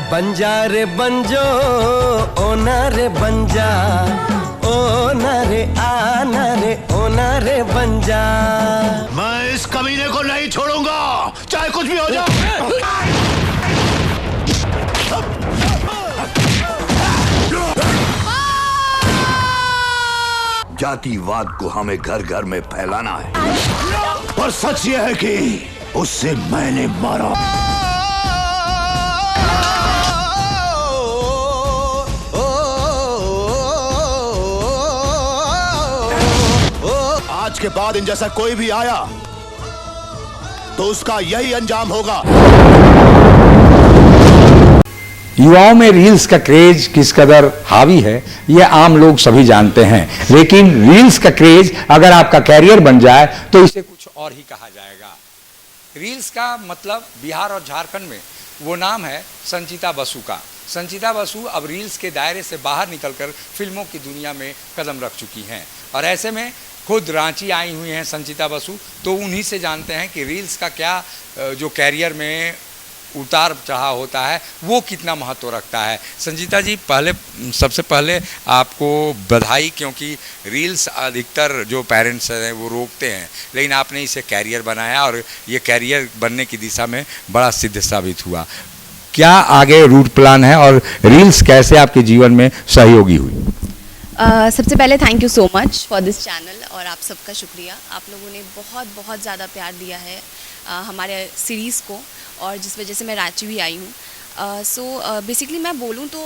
बंजा रे बंजो ओ ना रे बंजा, ओ ना रे आना रे ओ ना रे बंजा। मैं इस कमीने को नहीं छोड़ूंगा, चाहे कुछ भी हो जाए। जातिवाद को हमें घर घर में फैलाना है, पर सच यह है कि उससे मैंने मारा। आज के बाद इन जैसा कोई भी आया तो उसका यही अंजाम होगा। युवाओं में रील्स का क्रेज किस कदर हावी है यह आम लोग सभी जानते हैं, लेकिन रील्स का क्रेज अगर आपका कैरियर बन जाए तो इसे कुछ और ही कहा जाएगा। रील्स का मतलब बिहार और झारखंड में वो नाम है संचिता बसु का। संचिता बसु अब रील्स के दायरे से बाहर निकलकर फिल्मों की दुनिया में कदम रख चुकी हैं और ऐसे में खुद रांची आई हुई हैं संचिता बसु, तो उन्हीं से जानते हैं कि रील्स का क्या जो कैरियर में उतार चढ़ाव होता है वो कितना महत्व रखता है। संजीता जी, सबसे पहले आपको बधाई, क्योंकि रील्स अधिकतर जो पेरेंट्स हैं वो रोकते हैं, लेकिन आपने इसे कैरियर बनाया और ये कैरियर बनने की दिशा में बड़ा सिद्ध साबित हुआ। क्या आगे रूट प्लान है और रील्स कैसे आपके जीवन में सहयोगी हुई? सबसे पहले thank you so much for this channel और आप सबका शुक्रिया। आप लोगों ने बहुत बहुत ज़्यादा प्यार दिया है हमारे सीरीज़ को और जिस वजह से मैं रांची भी आई हूँ। सो बेसिकली मैं बोलूँ तो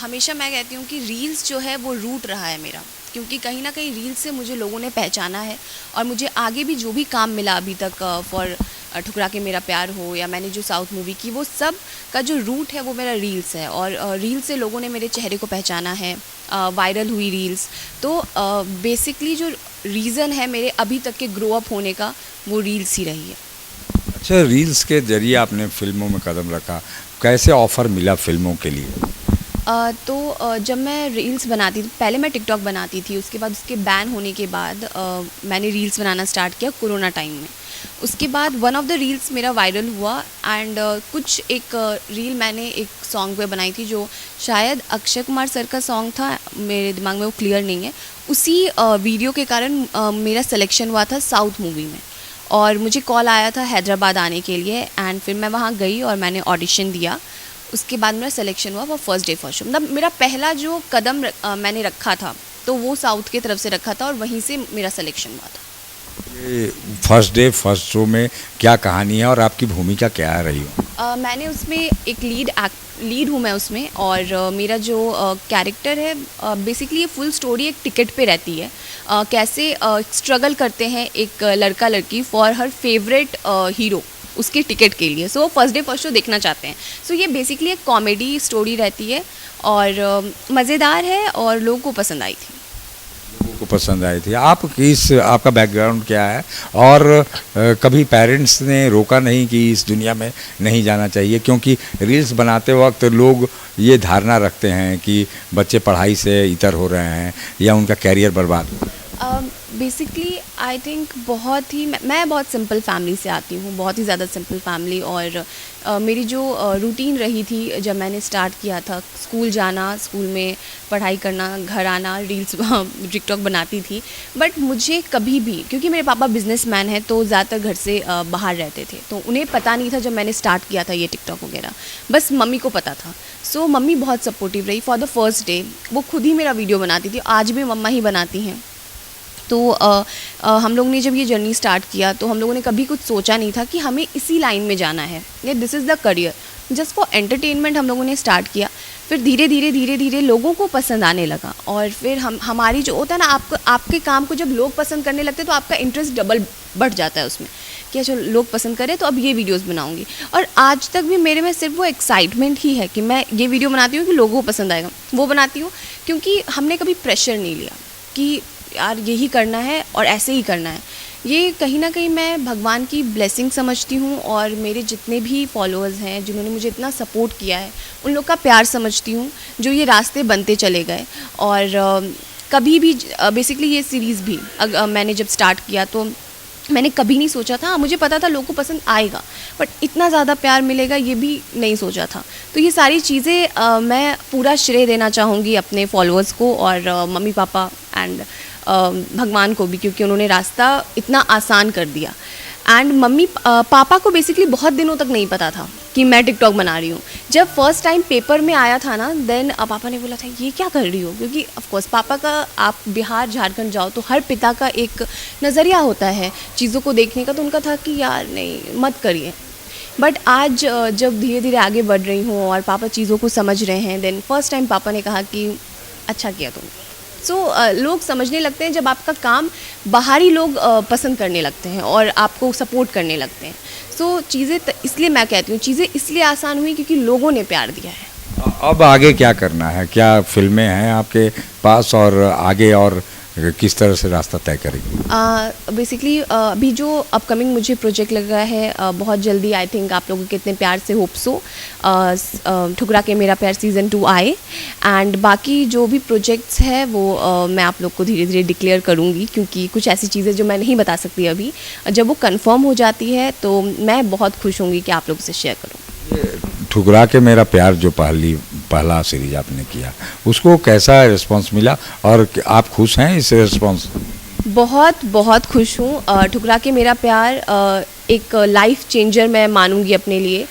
हमेशा मैं कहती हूँ कि रील्स जो है वो रूट रहा है मेरा, क्योंकि कहीं ना कहीं रील्स से मुझे लोगों ने पहचाना है और मुझे आगे भी जो भी काम मिला अभी तक फॉर ठुकरा के मेरा प्यार हो या मैंने जो साउथ मूवी की, वो सब का जो रूट है वो मेरा रील्स है और रील्स से लोगों ने मेरे चेहरे को पहचाना है, वायरल हुई रील्स। तो बेसिकली जो रीज़न है मेरे अभी तक के ग्रो अप होने का वो रील्स ही रही है। अच्छा, रील्स के जरिए आपने फिल्मों में कदम रखा, कैसे ऑफ़र मिला फिल्मों के लिए? तो जब मैं रील्स बनाती थी, पहले मैं टिकटॉक बनाती थी, उसके बाद उसके बैन होने के बाद मैंने रील्स बनाना स्टार्ट किया कोरोना टाइम में। उसके बाद वन ऑफ द रील्स मेरा वायरल हुआ एंड कुछ एक रील मैंने एक सॉन्ग पे बनाई थी जो शायद अक्षय कुमार सर का सॉन्ग था, मेरे दिमाग में वो क्लियर नहीं है। उसी वीडियो के कारण मेरा सिलेक्शन हुआ था साउथ मूवी में और मुझे कॉल आया था हैदराबाद आने के लिए एंड फिर मैं वहाँ गई और मैंने ऑडिशन दिया। उसके बाद मेरा सिलेक्शन हुआ वो फर्स्ट डे फर्स्ट शो। मतलब मेरा पहला जो कदम मैंने रखा था तो वो साउथ की तरफ से रखा था और वहीं से मेरा सिलेक्शन हुआ था। ये फर्स्ट डे फर्स्ट शो में क्या कहानी है और आपकी भूमिका क्या रही हो? मैंने उसमें एक लीड हूँ मैं उसमें और मेरा जो कैरेक्टर है बेसिकली ये फुल स्टोरी एक टिकट पे रहती है। कैसे स्ट्रगल करते हैं एक लड़का लड़की फॉर हर फेवरेट हीरो उसके टिकट के लिए। So first day first show देखना चाहते हैं। सो ये बेसिकली एक कॉमेडी स्टोरी रहती है और मज़ेदार है और लोगों को पसंद आई थी। लोगों को पसंद आई थी। आपका बैकग्राउंड क्या है और कभी पेरेंट्स ने रोका नहीं कि इस दुनिया में नहीं जाना चाहिए? क्योंकि रील्स बनाते वक्त लोग ये धारणा रखते हैं कि बच्चे पढ़ाई से इतर हो रहे हैं या उनका कैरियर बर्बाद हो रहा है। बेसिकली आई थिंक मैं बहुत सिंपल फैमिली से आती हूँ, बहुत ही ज़्यादा सिंपल फैमिली और मेरी जो रूटीन रही थी जब मैंने स्टार्ट किया था, स्कूल जाना, स्कूल में पढ़ाई करना, घर आना, रील्स टिकटॉक बनाती थी। बट मुझे कभी भी, क्योंकि मेरे पापा बिजनेसमैन हैं तो ज़्यादातर घर से बाहर रहते थे, तो उन्हें पता नहीं था जब मैंने स्टार्ट किया था ये टिकटॉक वगैरह, बस मम्मी को पता था। सो मम्मी बहुत सपोर्टिव रही फॉर द फर्स्ट डे। वो खुद ही मेरा वीडियो बनाती थी, आज भी मम्मा ही बनाती हैं। तो हम लोग ने जब ये जर्नी स्टार्ट किया तो हम लोगों ने कभी कुछ सोचा नहीं था कि हमें इसी लाइन में जाना है या this is the career. Just for entertainment हम लोगों ने स्टार्ट किया, फिर धीरे धीरे लोगों को पसंद आने लगा और फिर हमारी जो होता है ना, आपके काम को जब लोग पसंद करने लगते हैं तो आपका इंटरेस्ट डबल बढ़ जाता है उसमें कि अच्छा लोग पसंद करें तो अब ये वीडियोस बनाऊंगी। और आज तक भी मेरे में सिर्फ वो एक्साइटमेंट ही है कि मैं ये वीडियो बनाती हूँ कि लोगों को पसंद आएगा, वो बनाती हूँ क्योंकि हमने कभी प्रेशर नहीं लिया कि यार यही करना है और ऐसे ही करना है। ये कहीं ना कहीं मैं भगवान की ब्लेसिंग समझती हूँ और मेरे जितने भी फॉलोअर्स हैं जिन्होंने मुझे इतना सपोर्ट किया है उन लोग का प्यार समझती हूँ, जो ये रास्ते बनते चले गए। और कभी भी बेसिकली ये सीरीज़ भी मैंने जब स्टार्ट किया तो मैंने कभी नहीं सोचा था। मुझे पता था लोगों को पसंद आएगा, बट इतना ज़्यादा प्यार मिलेगा ये भी नहीं सोचा था। तो ये सारी चीज़ें मैं पूरा श्रेय देना चाहूँगी अपने फॉलोअर्स को और मम्मी पापा एंड भगवान को भी, क्योंकि उन्होंने रास्ता इतना आसान कर दिया। एंड मम्मी पापा को बेसिकली बहुत दिनों तक नहीं पता था कि मैं टिकटॉक बना रही हूँ। जब फर्स्ट टाइम पेपर में आया था ना, देन पापा ने बोला था ये क्या कर रही हो, क्योंकि ऑफ कोर्स पापा का, आप बिहार झारखंड जाओ तो हर पिता का एक नज़रिया होता है चीज़ों को देखने का, तो उनका था कि यार नहीं मत करिए। बट आज जब धीरे धीरे आगे बढ़ रही हूँ और पापा चीज़ों को समझ रहे हैं, देन फर्स्ट टाइम पापा ने कहा कि अच्छा किया तुमने। लोग समझने लगते हैं जब आपका काम बाहरी लोग पसंद करने लगते हैं और आपको सपोर्ट करने लगते हैं। चीज़ें इसलिए मैं कहती हूँ, चीज़ें इसलिए आसान हुई क्योंकि लोगों ने प्यार दिया है। अब आगे क्या करना है, क्या फिल्में हैं आपके पास और आगे और किस तरह से रास्ता तय करेंगे? बेसिकली अभी जो अपकमिंग मुझे प्रोजेक्ट लग रहा है बहुत जल्दी, आई थिंक आप लोगों के इतने प्यार से होप सो ठुकरा के मेरा प्यार सीज़न 2 आए। एंड बाकी जो भी प्रोजेक्ट्स हैं वो मैं आप लोग को धीरे धीरे डिक्लेयर करूँगी, क्योंकि कुछ ऐसी चीज़ें जो मैं नहीं बता सकती अभी, जब वो कंफर्म हो जाती है तो मैं बहुत खुश होंगी कि आप लोगों से शेयर करूँ। ठुकरा के मेरा प्यार जो पहला सीरीज आपने किया, उसको कैसा रिस्पांस मिला और आप खुश हैं इस रिस्पांस? बहुत बहुत खुश हूँ। ठुकरा के मेरा प्यार एक लाइफ चेंजर मैं मानूंगी अपने लिए।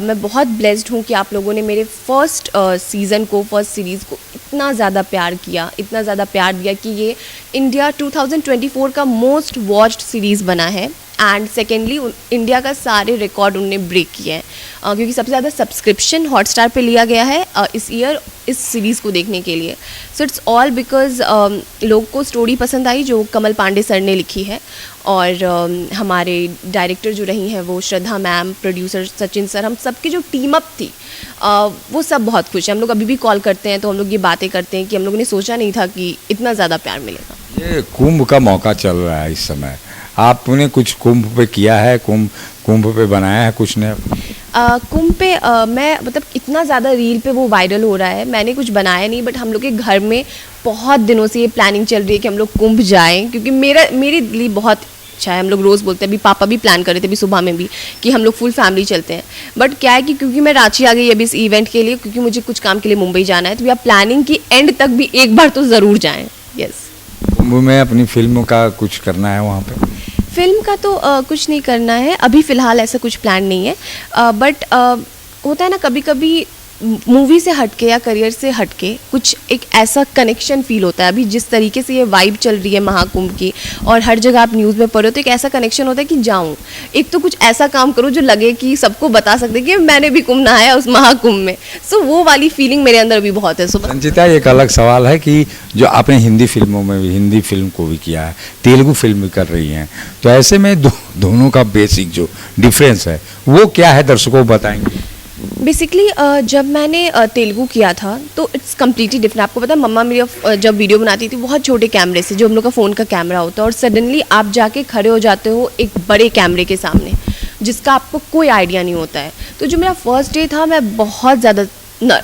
मैं बहुत ब्लेस्ड हूँ कि आप लोगों ने मेरे फर्स्ट सीज़न को, फर्स्ट सीरीज़ को इतना ज़्यादा प्यार किया, इतना ज़्यादा प्यार दिया कि ये इंडिया 2024 का मोस्ट वॉच्ड सीरीज़ बना है। एंड सेकेंडली इंडिया का सारे रिकॉर्ड उनने ब्रेक किए हैं, क्योंकि सबसे ज़्यादा सब्सक्रिप्शन हॉटस्टार पे लिया गया है इस ईयर इस सीरीज़ को देखने के लिए। सो इट्स ऑल बिकॉज लोगों को स्टोरी पसंद आई जो कमल पांडे सर ने लिखी है, और हमारे डायरेक्टर जो रही हैं वो श्रद्धा मैम, प्रोड्यूसर सचिन सर, हम सबकी जो टीम अप थी वो सब बहुत खुश हैं। हम लोग अभी भी कॉल करते हैं तो हम लोग ये बातें करते हैं कि हम लोगों ने सोचा नहीं था कि इतना ज़्यादा प्यार मिलेगा। ये कुंभ का मौका चल रहा है इस समय, आपने कुछ कुंभ पे किया है, कुंभ पे बनाया है कुछ ने? कुंभ पे मैं मतलब इतना ज़्यादा रील पे वो वायरल हो रहा है, मैंने कुछ बनाया नहीं, बट हम लोग के घर में बहुत दिनों से ये प्लानिंग चल रही है कि हम लोग कुंभ जाएं, क्योंकि मेरे लिए बहुत अच्छा है। हम लोग रोज़ बोलते हैं, अभी पापा भी प्लान कर रहे थे अभी सुबह में भी कि हम लोग फुल फैमिली चलते हैं। बट क्या है कि क्योंकि मैं रांची आ गई अभी इस इवेंट के लिए, क्योंकि मुझे कुछ काम के लिए मुंबई जाना है, तो वी आर प्लानिंग की एंड तक भी एक बार तो ज़रूर जाएँ। यस, कुंभ में अपनी फिल्म का कुछ करना है वहाँ पे? फिल्म का तो कुछ नहीं करना है अभी फ़िलहाल, ऐसा कुछ प्लान नहीं है। बट होता है ना कभी कभी मूवी से हटके या करियर से हटके कुछ एक ऐसा कनेक्शन फील होता है। अभी जिस तरीके से ये वाइब चल रही है महाकुंभ की, और हर जगह आप न्यूज़ में पढ़ो, तो एक ऐसा कनेक्शन होता है कि जाऊँ, एक तो कुछ ऐसा काम करो जो लगे कि सबको बता सकते कि मैंने भी कुंभ नहाया उस महाकुंभ में। सो वो वाली फीलिंग मेरे अंदर भी बहुत है। संचिता, एक अलग सवाल है कि जो आपने हिंदी फिल्मों में भी, हिंदी फिल्म को भी किया है, तेलुगु फिल्म भी कर रही हैं, तो ऐसे में दोनों का बेसिक जो डिफरेंस है वो क्या है, दर्शकों को बताएंगे? बेसिकली जब मैंने तेलुगु किया था तो इट्स कम्प्लीटली डिफरेंट। आपको पता है मम्मा मेरी जब वीडियो बनाती थी बहुत छोटे कैमरे से, जो हम लोग का फ़ोन का कैमरा होता है, और सडनली आप जाके खड़े हो जाते हो एक बड़े कैमरे के सामने जिसका आपको कोई आइडिया नहीं होता है। तो जो मेरा फर्स्ट डे था मैं बहुत ज़्यादा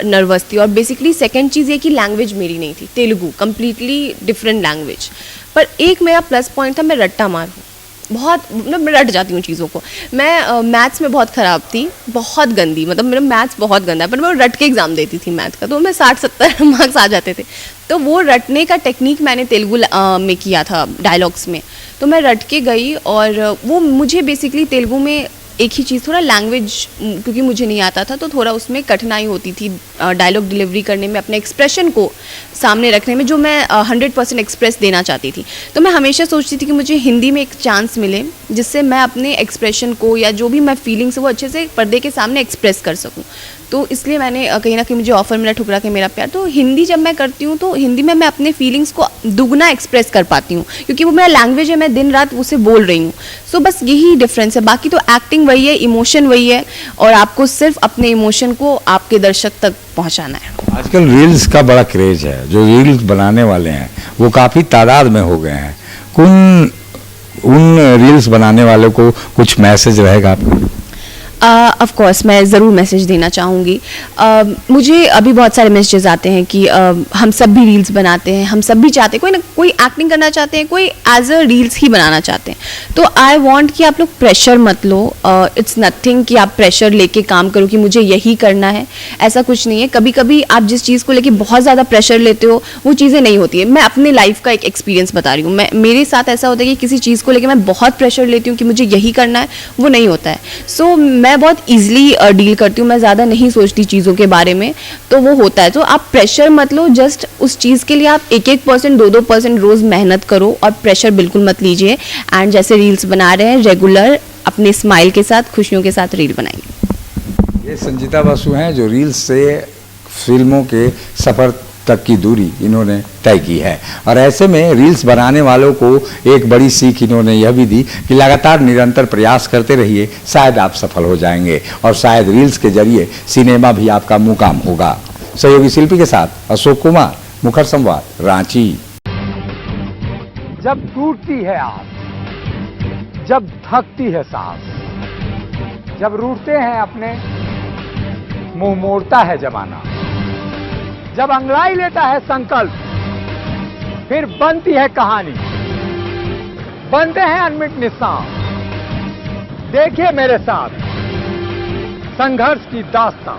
नर्वस थी, और बेसिकली सेकेंड चीज़ ये कि लैंग्वेज मेरी नहीं थी, तेलुगु कम्प्लीटली डिफरेंट लैंग्वेज। पर एक मेरा प्लस पॉइंट था, मैं रट्टा मार हूँ, बहुत मतलब मैं रट जाती हूँ चीज़ों को। मैं मैथ्स में बहुत ख़राब थी, बहुत गंदी, मतलब मेरा मैथ्स बहुत गंदा है, पर मैं रट के एग्ज़ाम देती थी मैथ का, तो मैं 60-70 मार्क्स आ जाते थे। तो वो रटने का टेक्निक मैंने तेलुगु में किया था डायलॉग्स में, तो मैं रट के गई, और वो मुझे बेसिकली तेलुगु में एक ही चीज़, थोड़ा लैंग्वेज क्योंकि मुझे नहीं आता था तो थोड़ा उसमें कठिनाई होती थी डायलॉग डिलीवरी करने में, अपने एक्सप्रेशन को सामने रखने में, जो मैं 100% एक्सप्रेस देना चाहती थी। तो मैं हमेशा सोचती थी कि मुझे हिंदी में एक चांस मिले जिससे मैं अपने एक्सप्रेशन को या जो भी मैं फीलिंग्स है वो अच्छे से पर्दे के सामने एक्सप्रेस कर सकूँ। तो इसलिए मैंने कहीं ना कहीं मुझे ऑफ़र मिला ठुकरा के मेरा प्यार। तो हिंदी जब मैं करती हूँ तो हिंदी में मैं अपने फीलिंग्स को दुगना एक्सप्रेस कर पाती हूँ, क्योंकि वो मेरा लैंग्वेज है, मैं दिन रात उसे बोल रही हूँ। सो बस यही डिफरेंस है, बाकी तो एक्टिंग वही है, इमोशन वही है, और आपको सिर्फ अपने इमोशन को आपके दर्शक तक पहुँचाना है। आजकल रील्स का बड़ा क्रेज है, जो रील्स बनाने वाले हैं वो काफ़ी तादाद में हो गए हैं। उन रील्स बनाने वालों को कुछ मैसेज रहेगा आपका? ऑफ कोर्स मैं ज़रूर मैसेज देना चाहूँगी। मुझे अभी बहुत सारे मैसेजेस आते हैं कि हम सब भी रील्स बनाते हैं, हम सब भी चाहते हैं, कोई ना कोई एक्टिंग करना चाहते हैं, कोई एज अ रील्स ही बनाना चाहते हैं। तो आई वांट कि आप लोग प्रेशर मत लो। इट्स नथिंग कि आप प्रेशर लेके काम करो कि मुझे यही करना है, ऐसा कुछ नहीं है। कभी कभी आप जिस चीज़ को लेके बहुत ज़्यादा प्रेशर लेते हो वो चीज़ें नहीं होती है। मैं अपने लाइफ का एक एक्सपीरियंस बता रही हूँ। मेरे साथ ऐसा होता है कि किसी चीज़ को लेके मैं बहुत प्रेशर लेती हूँ कि मुझे यही करना है, वो नहीं होता है। सो मैं बहुत ईजिली डील करती हूँ, मैं ज़्यादा नहीं सोचती चीज़ों के बारे में, तो वो होता है। तो आप प्रेशर मत लो, जस्ट उस चीज़ के लिए आप 1-1%, 2-2% रोज़ मेहनत करो और प्रेशर बिल्कुल मत लीजिए। एंड जैसे रील्स बना रहे हैं, रेगुलर अपने स्माइल के साथ, खुशियों के साथ रील बनाइए। ये संजीता बसु हैं जो रील्स से फिल्मों के सफ़र तक की दूरी इन्होंने तय की है। और ऐसे में रील्स बनाने वालों को एक बड़ी सीख इन्होंने यह भी दी कि लगातार निरंतर प्रयास करते रहिए, शायद आप सफल हो जाएंगे और शायद रील्स के जरिए सिनेमा भी आपका मुकाम होगा। सहयोगी शिल्पी के साथ अशोक कुमार, मुखर संवाद, रांची। जब टूटती है आस, जब थकती है सांस, जब रूठते हैं अपने, मुंह मोड़ता है जमाना, जब अंगड़ाई लेता है संकल्प, फिर बनती है कहानी, बनते हैं अनमिट निशान। देखिए मेरे साथ संघर्ष की दास्तां।